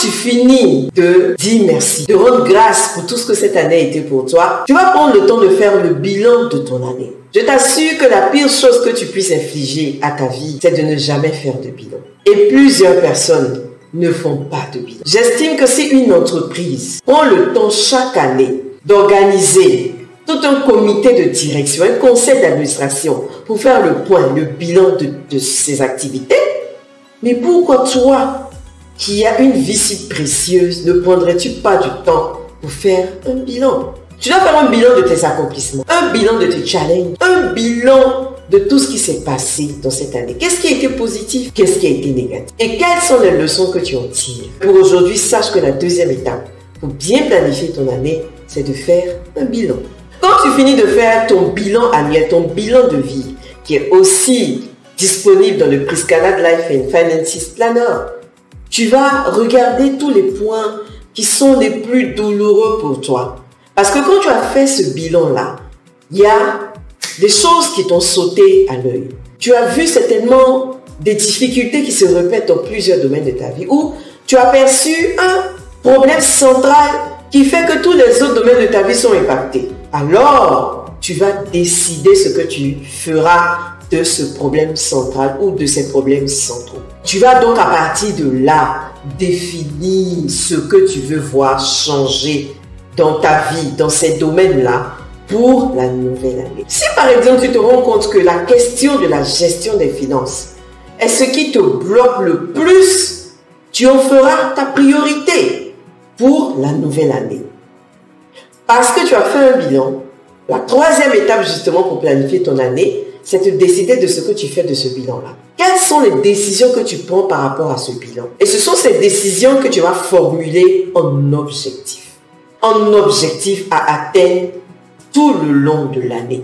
tu finis de dire merci, de rendre grâce pour tout ce que cette année a été pour toi, tu vas prendre le temps de faire le bilan de ton année. Je t'assure que la pire chose que tu puisses infliger à ta vie, c'est de ne jamais faire de bilan. Et plusieurs personnes ne font pas de bilan. J'estime que si une entreprise prend le temps chaque année d'organiser tout un comité de direction, un conseil d'administration pour faire le point, le bilan de ses activités, mais pourquoi toi, qui as une vie si précieuse, ne prendrais-tu pas du temps pour faire un bilan? Tu dois faire un bilan de tes accomplissements, un bilan de tes challenges, un bilan de tout ce qui s'est passé dans cette année. Qu'est-ce qui a été positif? Qu'est-ce qui a été négatif? Et quelles sont les leçons que tu en tires? Pour aujourd'hui, sache que la deuxième étape pour bien planifier ton année, c'est de faire un bilan. Quand tu finis de faire ton bilan annuel, ton bilan de vie, qui est aussi disponible dans le Priscalad Life and Finances Planner, tu vas regarder tous les points qui sont les plus douloureux pour toi. Parce que quand tu as fait ce bilan-là, il y a des choses qui t'ont sauté à l'œil. Tu as vu certainement des difficultés qui se répètent dans plusieurs domaines de ta vie, ou tu as perçu un problème central qui fait que tous les autres domaines de ta vie sont impactés. Alors, tu vas décider ce que tu feras de ce problème central ou de ces problèmes centraux. Tu vas donc à partir de là définir ce que tu veux voir changer dans ta vie, dans ces domaines-là, pour la nouvelle année. Si par exemple tu te rends compte que la question de la gestion des finances est ce qui te bloque le plus, tu en feras ta priorité pour la nouvelle année. Parce que tu as fait un bilan, la troisième étape justement pour planifier ton année, c'est de décider de ce que tu fais de ce bilan-là. Quelles sont les décisions que tu prends par rapport à ce bilan? Et ce sont ces décisions que tu vas formuler en objectif. En objectif à atteindre tout le long de l'année.